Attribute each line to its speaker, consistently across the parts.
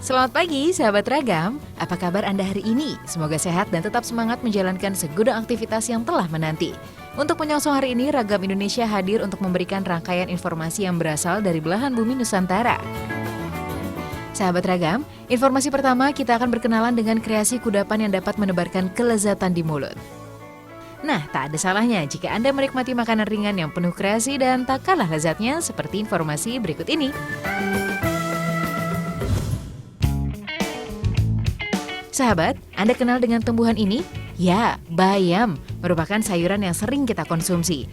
Speaker 1: Selamat pagi, sahabat Ragam. Apa kabar Anda hari ini? Semoga sehat dan tetap semangat menjalankan segudang aktivitas yang telah menanti. Untuk menyongsong hari ini, Ragam Indonesia hadir untuk memberikan rangkaian informasi yang berasal dari belahan bumi Nusantara. Sahabat Ragam, informasi pertama kita akan berkenalan dengan kreasi kudapan yang dapat menebarkan kelezatan di mulut. Nah, tak ada salahnya jika Anda menikmati makanan ringan yang penuh kreasi dan tak kalah lezatnya seperti informasi berikut ini. Sahabat, Anda kenal dengan tumbuhan ini? Ya, bayam, merupakan sayuran yang sering kita konsumsi.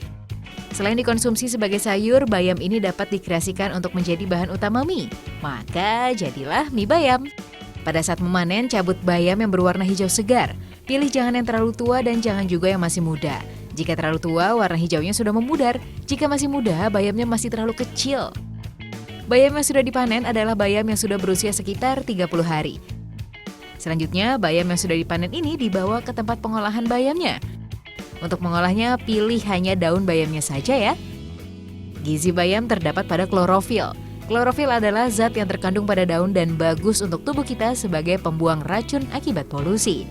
Speaker 1: Selain dikonsumsi sebagai sayur, bayam ini dapat dikreasikan untuk menjadi bahan utama mie. Maka jadilah mie bayam. Pada saat memanen, cabut bayam yang berwarna hijau segar. Pilih jangan yang terlalu tua dan jangan juga yang masih muda. Jika terlalu tua, warna hijaunya sudah memudar. Jika masih muda, bayamnya masih terlalu kecil. Bayam yang sudah dipanen adalah bayam yang sudah berusia sekitar 30 hari. Selanjutnya, bayam yang sudah dipanen ini dibawa ke tempat pengolahan bayamnya. Untuk mengolahnya, pilih hanya daun bayamnya saja ya. Gizi bayam terdapat pada klorofil. Klorofil adalah zat yang terkandung pada daun dan bagus untuk tubuh kita sebagai pembuang racun akibat polusi.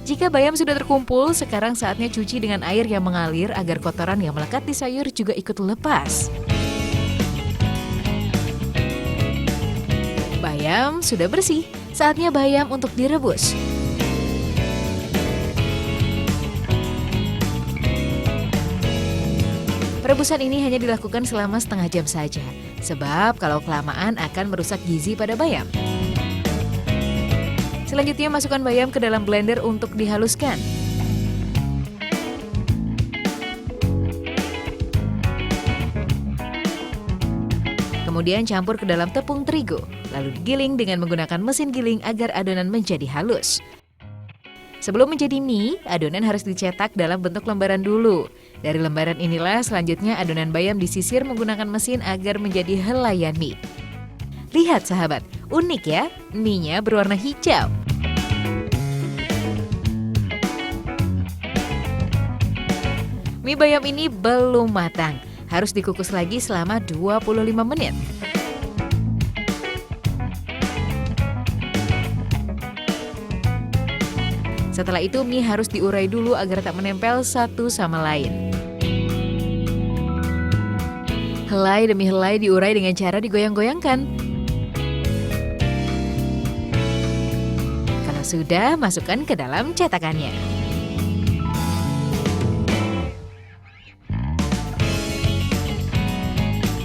Speaker 1: Jika bayam sudah terkumpul, sekarang saatnya cuci dengan air yang mengalir agar kotoran yang melekat di sayur juga ikut lepas. Bayam sudah bersih, saatnya bayam untuk direbus. Perebusan ini hanya dilakukan selama setengah jam saja, sebab kalau kelamaan akan merusak gizi pada bayam. Selanjutnya masukkan bayam ke dalam blender untuk dihaluskan. Kemudian campur ke dalam tepung terigu, lalu digiling dengan menggunakan mesin giling agar adonan menjadi halus. Sebelum menjadi mie, adonan harus dicetak dalam bentuk lembaran dulu. Dari lembaran inilah selanjutnya adonan bayam disisir menggunakan mesin agar menjadi helaian mie. Lihat sahabat, unik ya, mie-nya berwarna hijau. Mie bayam ini belum matang. Harus dikukus lagi selama 25 menit. Setelah itu mie harus diurai dulu agar tak menempel satu sama lain. Helai demi helai diurai dengan cara digoyang-goyangkan. Kalau sudah, masukkan ke dalam cetakannya.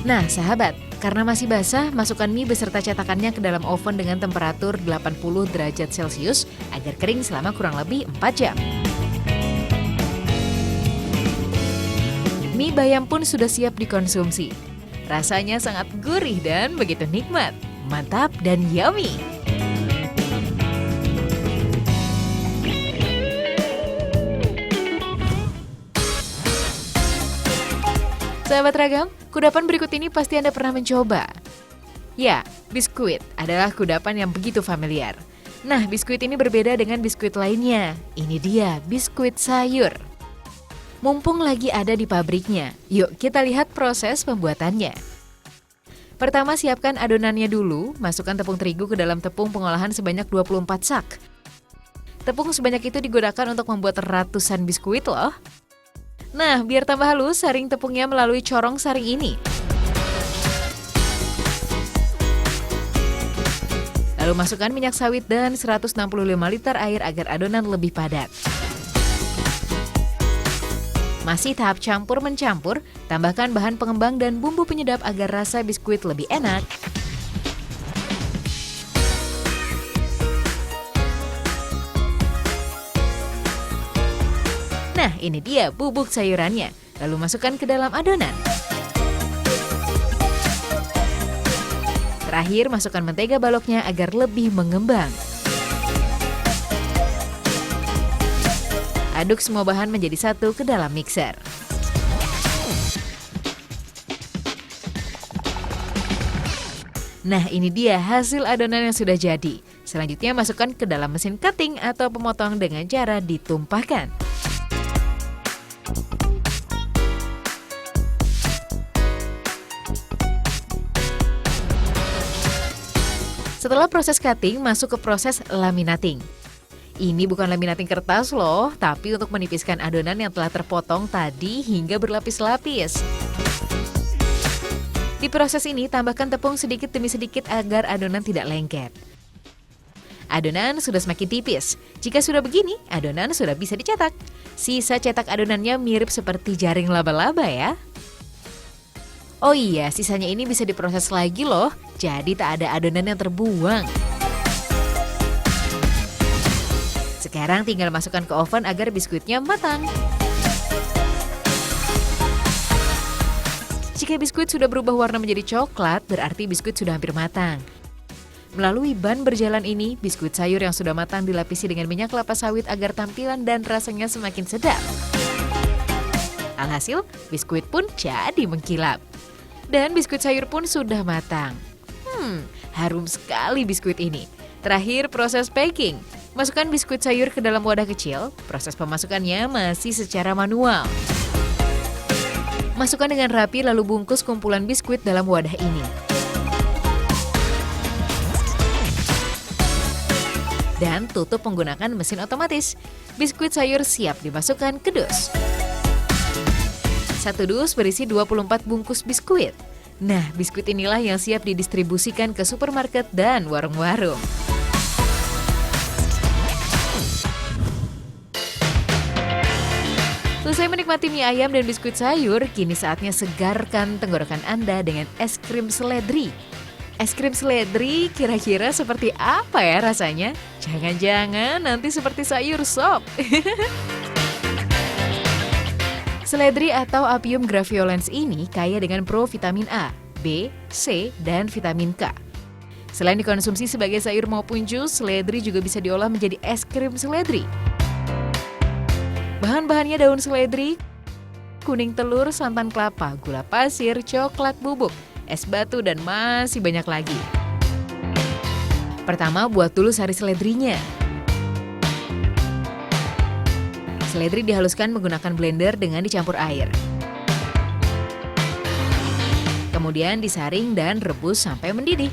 Speaker 1: Nah sahabat, karena masih basah, masukkan mie beserta cetakannya ke dalam oven dengan temperatur 80 derajat Celcius agar kering selama kurang lebih 4 jam. Mie bayam pun sudah siap dikonsumsi. Rasanya sangat gurih dan begitu nikmat, mantap dan yummy. Sahabat Ragam, kudapan berikut ini pasti Anda pernah mencoba. Ya, biskuit adalah kudapan yang begitu familiar. Nah, biskuit ini berbeda dengan biskuit lainnya. Ini dia, biskuit sayur. Mumpung lagi ada di pabriknya, yuk kita lihat proses pembuatannya. Pertama, siapkan adonannya dulu, masukkan tepung terigu ke dalam tepung pengolahan sebanyak 24 sak. Tepung sebanyak itu digunakan untuk membuat ratusan biskuit loh. Nah, biar tambah halus, saring tepungnya melalui corong saring ini. Lalu masukkan minyak sawit dan 165 liter air agar adonan lebih padat. Masih tahap campur-mencampur, tambahkan bahan pengembang dan bumbu penyedap agar rasa biskuit lebih enak. Nah, ini dia bubuk sayurannya. Lalu masukkan ke dalam adonan. Terakhir, masukkan mentega baloknya agar lebih mengembang. Aduk semua bahan menjadi satu ke dalam mixer. Nah, ini dia hasil adonan yang sudah jadi. Selanjutnya, masukkan ke dalam mesin cutting atau pemotong dengan cara ditumpahkan. Setelah proses cutting, masuk ke proses laminating. Ini bukan laminating kertas loh, tapi untuk menipiskan adonan yang telah terpotong tadi hingga berlapis-lapis. Di proses ini, tambahkan tepung sedikit demi sedikit agar adonan tidak lengket. Adonan sudah semakin tipis. Jika sudah begini, adonan sudah bisa dicetak. Sisa cetak adonannya mirip seperti jaring laba-laba ya. Oh iya, sisanya ini bisa diproses lagi loh, jadi tak ada adonan yang terbuang. Sekarang tinggal masukkan ke oven agar biskuitnya matang. Jika biskuit sudah berubah warna menjadi coklat, berarti biskuit sudah hampir matang. Melalui ban berjalan ini, biskuit sayur yang sudah matang dilapisi dengan minyak kelapa sawit agar tampilan dan rasanya semakin sedap. Alhasil, biskuit pun jadi mengkilap. Dan biskuit sayur pun sudah matang. Harum sekali biskuit ini. Terakhir, proses packing. Masukkan biskuit sayur ke dalam wadah kecil. Proses pemasukannya masih secara manual. Masukkan dengan rapi lalu bungkus kumpulan biskuit dalam wadah ini. Dan tutup menggunakan mesin otomatis. Biskuit sayur siap dimasukkan ke dus. Satu dus berisi 24 bungkus biskuit. Nah, biskuit inilah yang siap didistribusikan ke supermarket dan warung-warung. Selesai menikmati mie ayam dan biskuit sayur, kini saatnya segarkan tenggorokan Anda dengan es krim seledri. Es krim seledri kira-kira seperti apa ya rasanya? Jangan-jangan nanti seperti sayur sop. Seledri atau Apium graveolens ini kaya dengan provitamin A, B, C, dan vitamin K. Selain dikonsumsi sebagai sayur maupun jus, seledri juga bisa diolah menjadi es krim seledri. Bahan-bahannya daun seledri, kuning telur, santan kelapa, gula pasir, coklat bubuk, es batu, dan masih banyak lagi. Pertama, buat dulu sari seledrinya. Seledri dihaluskan menggunakan blender dengan dicampur air. Kemudian disaring dan rebus sampai mendidih.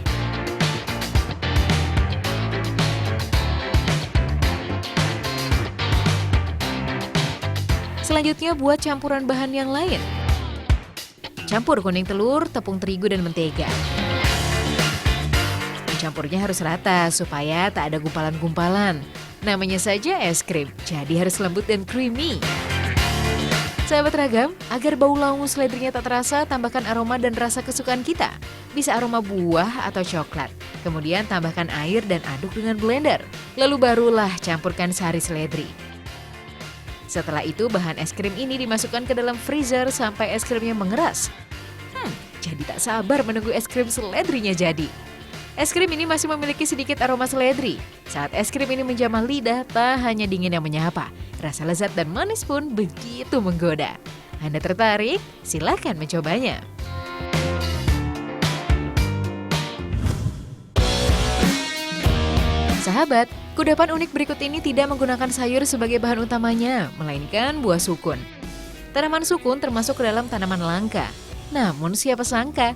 Speaker 1: Selanjutnya buat campuran bahan yang lain. Campur kuning telur, tepung terigu, dan mentega. Campurnya harus rata supaya tak ada gumpalan-gumpalan. Namanya saja es krim, jadi harus lembut dan creamy. Sahabat Ragam, agar bau laung seledrinya tak terasa, tambahkan aroma dan rasa kesukaan kita. Bisa aroma buah atau coklat. Kemudian tambahkan air dan aduk dengan blender. Lalu barulah campurkan sari seledri. Setelah itu bahan es krim ini dimasukkan ke dalam freezer sampai es krimnya mengeras. Jadi tak sabar menunggu es krim seledrinya jadi. Es krim ini masih memiliki sedikit aroma seledri. Saat es krim ini menjamah lidah, tak hanya dingin yang menyapa. Rasa lezat dan manis pun begitu menggoda. Anda tertarik? Silakan mencobanya. Sahabat, kudapan unik berikut ini tidak menggunakan sayur sebagai bahan utamanya, melainkan buah sukun. Tanaman sukun termasuk ke dalam tanaman langka. Namun siapa sangka,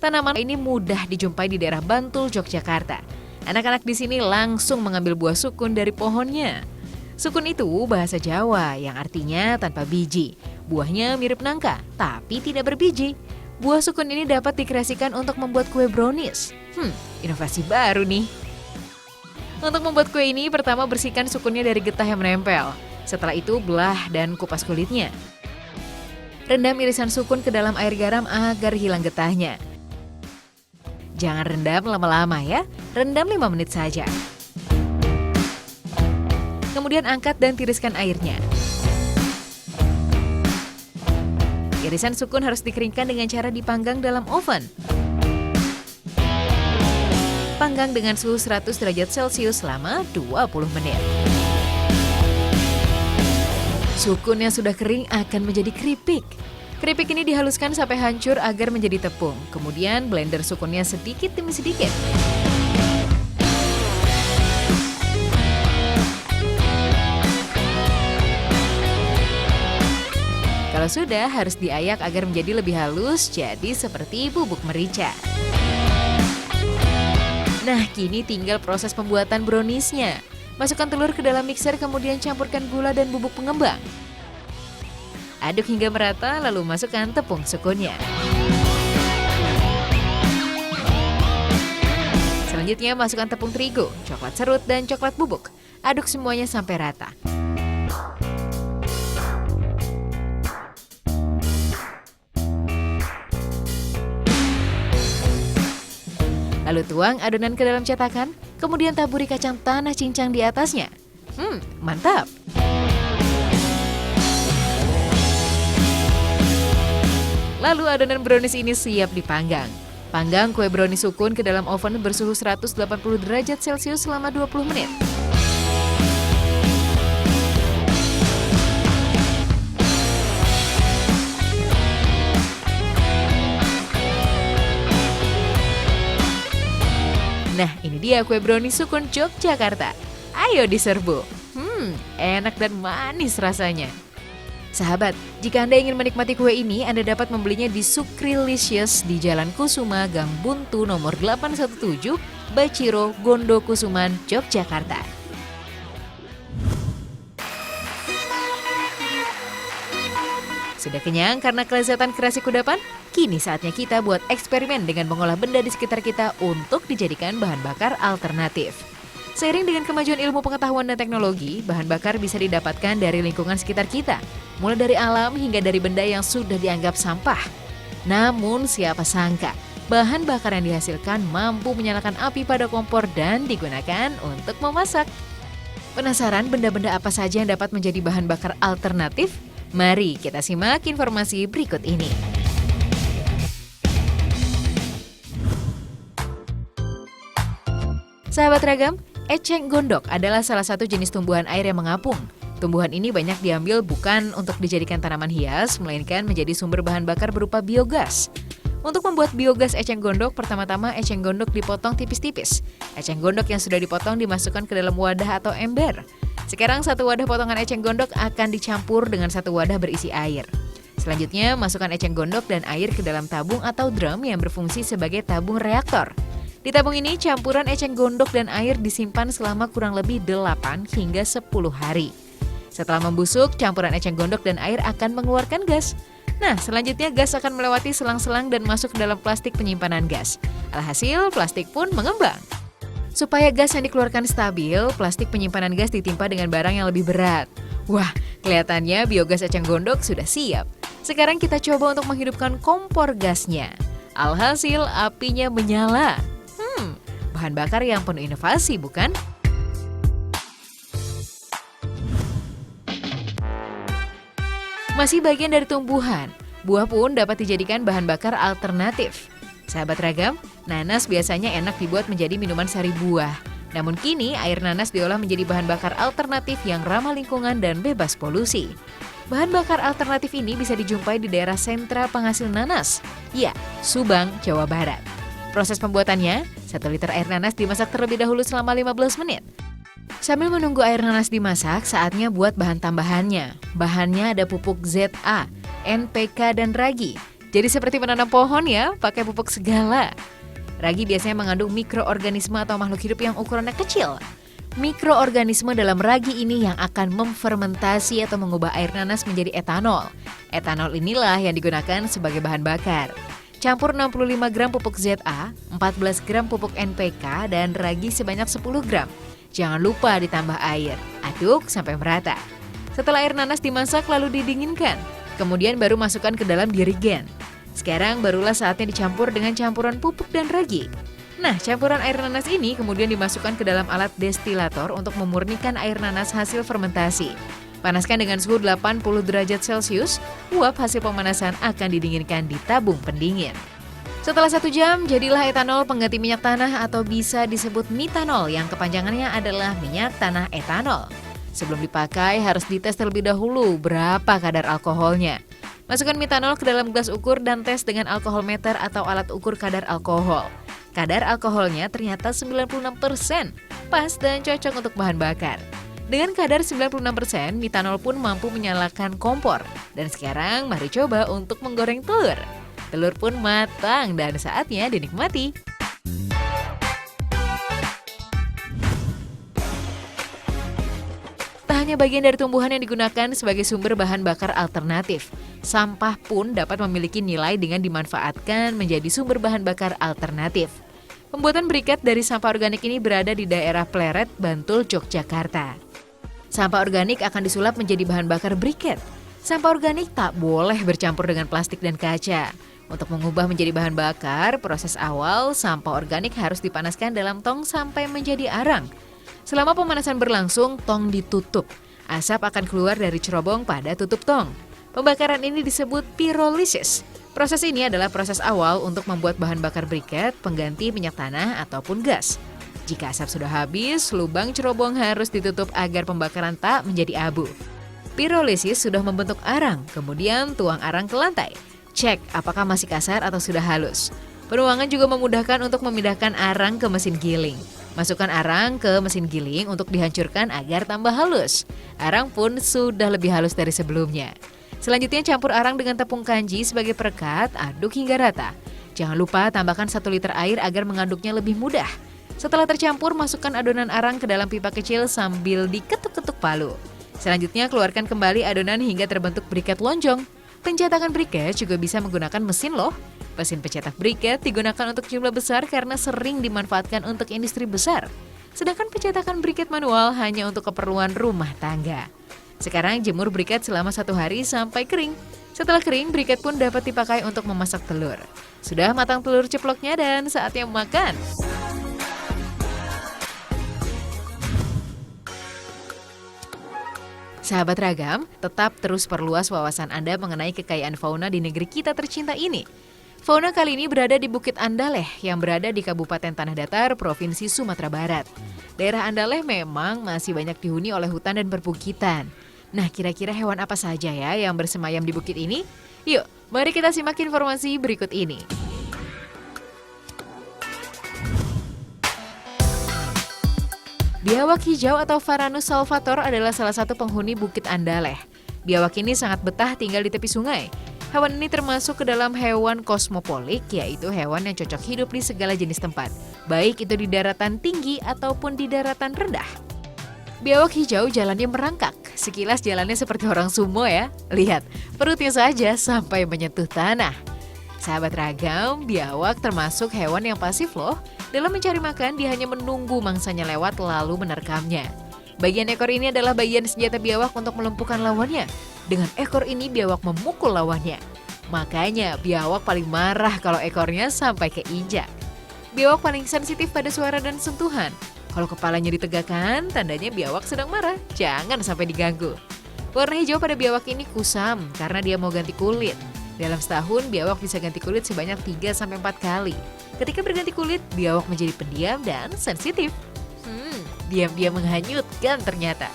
Speaker 1: tanaman ini mudah dijumpai di daerah Bantul, Yogyakarta. Anak-anak di sini langsung mengambil buah sukun dari pohonnya. Sukun itu bahasa Jawa yang artinya tanpa biji. Buahnya mirip nangka, tapi tidak berbiji. Buah sukun ini dapat dikreasikan untuk membuat kue brownies. Inovasi baru nih. Untuk membuat kue ini, pertama bersihkan sukunnya dari getah yang menempel. Setelah itu belah dan kupas kulitnya. Rendam irisan sukun ke dalam air garam agar hilang getahnya. Jangan rendam lama-lama ya, rendam 5 menit saja. Kemudian angkat dan tiriskan airnya. Irisan sukun harus dikeringkan dengan cara dipanggang dalam oven. Panggang dengan suhu 100 derajat Celcius selama 20 menit. Sukun yang sudah kering akan menjadi keripik. Keripik ini dihaluskan sampai hancur agar menjadi tepung. Kemudian blender sukunnya sedikit demi sedikit. Kalau sudah, harus diayak agar menjadi lebih halus, jadi seperti bubuk merica. Nah, kini tinggal proses pembuatan browniesnya. Masukkan telur ke dalam mixer, kemudian campurkan gula dan bubuk pengembang. Aduk hingga merata, lalu masukkan tepung sukunnya. Selanjutnya masukkan tepung terigu, coklat serut, dan coklat bubuk. Aduk semuanya sampai rata. Lalu tuang adonan ke dalam cetakan, kemudian taburi kacang tanah cincang di atasnya. Mantap! Lalu adonan brownies ini siap dipanggang. Panggang kue brownies sukun ke dalam oven bersuhu 180 derajat Celcius selama 20 menit. Nah, ini dia kue brownies sukun Yogyakarta. Ayo diserbu. Enak dan manis rasanya. Sahabat, jika Anda ingin menikmati kue ini, Anda dapat membelinya di Sukrilicious di Jalan Kusuma, Gang Buntu nomor 817, Baciro, Gondokusuman, Yogyakarta. Sudah kenyang karena kelezatan kreasi kudapan? Kini saatnya kita buat eksperimen dengan mengolah benda di sekitar kita untuk dijadikan bahan bakar alternatif. Seiring dengan kemajuan ilmu pengetahuan dan teknologi, bahan bakar bisa didapatkan dari lingkungan sekitar kita, mulai dari alam hingga dari benda yang sudah dianggap sampah. Namun siapa sangka, bahan bakar yang dihasilkan mampu menyalakan api pada kompor dan digunakan untuk memasak. Penasaran benda-benda apa saja yang dapat menjadi bahan bakar alternatif? Mari kita simak informasi berikut ini. Sahabat Ragam, eceng gondok adalah salah satu jenis tumbuhan air yang mengapung. Tumbuhan ini banyak diambil bukan untuk dijadikan tanaman hias, melainkan menjadi sumber bahan bakar berupa biogas. Untuk membuat biogas eceng gondok, pertama-tama eceng gondok dipotong tipis-tipis. Eceng gondok yang sudah dipotong dimasukkan ke dalam wadah atau ember. Sekarang satu wadah potongan eceng gondok akan dicampur dengan satu wadah berisi air. Selanjutnya, masukkan eceng gondok dan air ke dalam tabung atau drum yang berfungsi sebagai tabung reaktor. Di tabung ini, campuran eceng gondok dan air disimpan selama kurang lebih 8 hingga 10 hari. Setelah membusuk, campuran eceng gondok dan air akan mengeluarkan gas. Nah, selanjutnya gas akan melewati selang-selang dan masuk ke dalam plastik penyimpanan gas. Alhasil, plastik pun mengembang. Supaya gas yang dikeluarkan stabil, plastik penyimpanan gas ditimpa dengan barang yang lebih berat. Wah, kelihatannya biogas eceng gondok sudah siap. Sekarang kita coba untuk menghidupkan kompor gasnya. Alhasil, apinya menyala. Bahan bakar yang penuh inovasi, bukan? Masih bagian dari tumbuhan, buah pun dapat dijadikan bahan bakar alternatif. Sahabat Ragam, nanas biasanya enak dibuat menjadi minuman sari buah. Namun kini, air nanas diolah menjadi bahan bakar alternatif yang ramah lingkungan dan bebas polusi. Bahan bakar alternatif ini bisa dijumpai di daerah sentra penghasil nanas. Ya, Subang, Jawa Barat. Proses pembuatannya, 1 liter air nanas dimasak terlebih dahulu selama 15 menit. Sambil menunggu air nanas dimasak, saatnya buat bahan tambahannya. Bahannya ada pupuk ZA, NPK, dan ragi. Jadi seperti menanam pohon ya, pakai pupuk segala. Ragi biasanya mengandung mikroorganisme atau makhluk hidup yang ukurannya kecil. Mikroorganisme dalam ragi ini yang akan memfermentasi atau mengubah air nanas menjadi etanol. Etanol inilah yang digunakan sebagai bahan bakar. Campur 65 gram pupuk ZA, 14 gram pupuk NPK, dan ragi sebanyak 10 gram. Jangan lupa ditambah air. Aduk sampai merata. Setelah air nanas dimasak lalu didinginkan. Kemudian baru masukkan ke dalam dirigen. Sekarang barulah saatnya dicampur dengan campuran pupuk dan ragi. Nah, campuran air nanas ini kemudian dimasukkan ke dalam alat destilator untuk memurnikan air nanas hasil fermentasi. Panaskan dengan suhu 80 derajat Celcius, uap hasil pemanasan akan didinginkan di tabung pendingin. Setelah 1 jam, jadilah etanol pengganti minyak tanah atau bisa disebut mitanol yang kepanjangannya adalah minyak tanah etanol. Sebelum dipakai harus dites terlebih dahulu berapa kadar alkoholnya. Masukkan mitanol ke dalam gelas ukur dan tes dengan alkohol meter atau alat ukur kadar alkohol. Kadar alkoholnya ternyata 96%, pas dan cocok untuk bahan bakar. Dengan kadar 96%, mitanol pun mampu menyalakan kompor. Dan sekarang mari coba untuk menggoreng telur. Telur pun matang dan saatnya dinikmati. Tak hanya bagian dari tumbuhan yang digunakan sebagai sumber bahan bakar alternatif, sampah pun dapat memiliki nilai dengan dimanfaatkan menjadi sumber bahan bakar alternatif. Pembuatan briket dari sampah organik ini berada di daerah Pleret, Bantul, Yogyakarta. Sampah organik akan disulap menjadi bahan bakar briket. Sampah organik tak boleh bercampur dengan plastik dan kaca. Untuk mengubah menjadi bahan bakar, proses awal sampah organik harus dipanaskan dalam tong sampai menjadi arang. Selama pemanasan berlangsung, tong ditutup. Asap akan keluar dari cerobong pada tutup tong. Pembakaran ini disebut pirolisis. Proses ini adalah proses awal untuk membuat bahan bakar briket, pengganti minyak tanah ataupun gas. Jika asap sudah habis, lubang cerobong harus ditutup agar pembakaran tak menjadi abu. Pirolisis sudah membentuk arang, kemudian tuang arang ke lantai. Cek apakah masih kasar atau sudah halus. Penuangan juga memudahkan untuk memindahkan arang ke mesin giling. Masukkan arang ke mesin giling untuk dihancurkan agar tambah halus. Arang pun sudah lebih halus dari sebelumnya. Selanjutnya campur arang dengan tepung kanji sebagai perekat, aduk hingga rata. Jangan lupa tambahkan 1 liter air agar mengaduknya lebih mudah. Setelah tercampur, masukkan adonan arang ke dalam pipa kecil sambil diketuk-ketuk palu. Selanjutnya keluarkan kembali adonan hingga terbentuk briket lonjong. Pencetakan briket juga bisa menggunakan mesin loh. Mesin pencetak briket digunakan untuk jumlah besar karena sering dimanfaatkan untuk industri besar. Sedangkan pencetakan briket manual hanya untuk keperluan rumah tangga. Sekarang jemur briket selama 1 hari sampai kering. Setelah kering, briket pun dapat dipakai untuk memasak telur. Sudah matang telur ceploknya dan saatnya makan. Sahabat Ragam, tetap terus perluas wawasan Anda mengenai kekayaan fauna di negeri kita tercinta ini. Fauna kali ini berada di Bukit Andaleh yang berada di Kabupaten Tanah Datar, Provinsi Sumatera Barat. Daerah Andaleh memang masih banyak dihuni oleh hutan dan perbukitan. Nah, kira-kira hewan apa saja ya yang bersemayam di bukit ini? Yuk, mari kita simak informasi berikut ini. Biawak hijau atau Varanus salvator adalah salah satu penghuni Bukit Andaleh. Biawak ini sangat betah tinggal di tepi sungai. Hewan ini termasuk ke dalam hewan kosmopolik, yaitu hewan yang cocok hidup di segala jenis tempat, baik itu di daratan tinggi ataupun di daratan rendah. Biawak hijau jalannya merangkak, sekilas jalannya seperti orang sumo ya. Lihat, perutnya saja sampai menyentuh tanah. Sahabat Ragam, biawak termasuk hewan yang pasif loh. Dalam mencari makan, dia hanya menunggu mangsanya lewat lalu menerkamnya. Bagian ekor ini adalah bagian senjata biawak untuk melumpuhkan lawannya. Dengan ekor ini biawak memukul lawannya. Makanya biawak paling marah kalau ekornya sampai keinjak. Biawak paling sensitif pada suara dan sentuhan. Kalau kepalanya ditegakkan, tandanya biawak sedang marah. Jangan sampai diganggu. Warna hijau pada biawak ini kusam karena dia mau ganti kulit. Dalam setahun, biawak bisa ganti kulit sebanyak 3-4 kali. Ketika berganti kulit, biawak menjadi pendiam dan sensitif. Diam-diam menghanyutkan ternyata.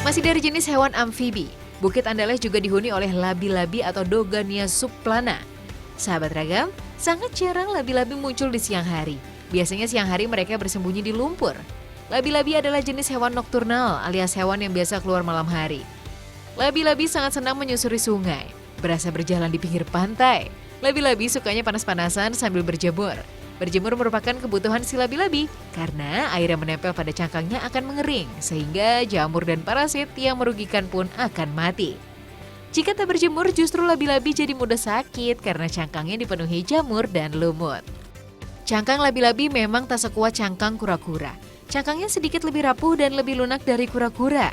Speaker 1: Masih dari jenis hewan amfibi, Bukit Andaleh juga dihuni oleh labi-labi atau Dogania subplana. Sahabat Ragam, sangat jarang labi-labi muncul di siang hari. Biasanya siang hari mereka bersembunyi di lumpur. Labi-labi adalah jenis hewan nokturnal alias hewan yang biasa keluar malam hari. Labi-labi sangat senang menyusuri sungai, berasa berjalan di pinggir pantai. Labi-labi sukanya panas-panasan sambil berjemur. Berjemur merupakan kebutuhan si labi-labi karena air yang menempel pada cangkangnya akan mengering sehingga jamur dan parasit yang merugikan pun akan mati. Jika tak berjemur justru labi-labi jadi mudah sakit karena cangkangnya dipenuhi jamur dan lumut. Cangkang labi-labi memang tak sekuat cangkang kura-kura. Cangkangnya sedikit lebih rapuh dan lebih lunak dari kura-kura.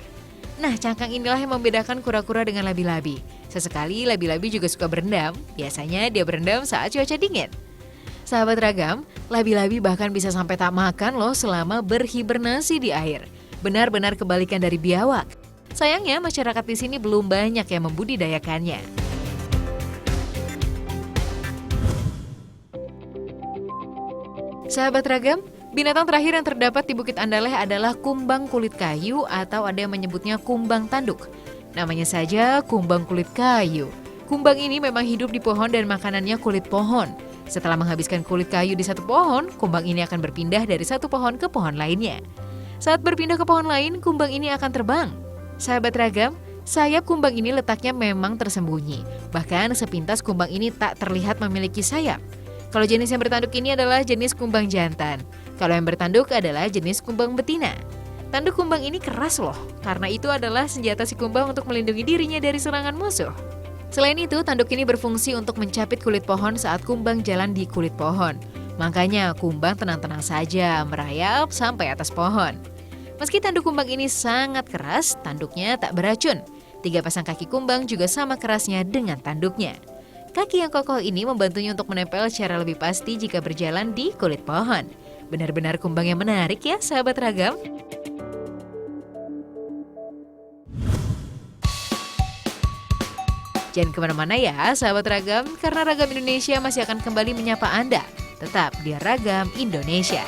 Speaker 1: Nah, cangkang inilah yang membedakan kura-kura dengan labi-labi. Sesekali labi-labi juga suka berendam, biasanya dia berendam saat cuaca dingin. Sahabat Ragam, labi-labi bahkan bisa sampai tak makan loh selama berhibernasi di air. Benar-benar kebalikan dari biawak. Sayangnya masyarakat di sini belum banyak yang membudidayakannya. Sahabat Ragam, binatang terakhir yang terdapat di Bukit Andaleh adalah kumbang kulit kayu atau ada yang menyebutnya kumbang tanduk. Namanya saja kumbang kulit kayu. Kumbang ini memang hidup di pohon dan makanannya kulit pohon. Setelah menghabiskan kulit kayu di satu pohon, kumbang ini akan berpindah dari satu pohon ke pohon lainnya. Saat berpindah ke pohon lain, kumbang ini akan terbang. Sahabat Ragam, sayap kumbang ini letaknya memang tersembunyi. Bahkan sepintas kumbang ini tak terlihat memiliki sayap. Kalau jenis yang bertanduk ini adalah jenis kumbang jantan. Kalau yang bertanduk adalah jenis kumbang betina. Tanduk kumbang ini keras loh, karena itu adalah senjata si kumbang untuk melindungi dirinya dari serangan musuh. Selain itu, tanduk ini berfungsi untuk mencapit kulit pohon saat kumbang jalan di kulit pohon. Makanya kumbang tenang-tenang saja merayap sampai atas pohon. Meski tanduk kumbang ini sangat keras, tanduknya tak beracun. 3 pasang kaki kumbang juga sama kerasnya dengan tanduknya. Kaki yang kokoh ini membantunya untuk menempel secara lebih pasti jika berjalan di kulit pohon. Benar-benar kumbang yang menarik ya, sahabat Ragam. Jangan kemana-mana ya, sahabat Ragam, karena Ragam Indonesia masih akan kembali menyapa Anda. Tetap di Ragam Indonesia.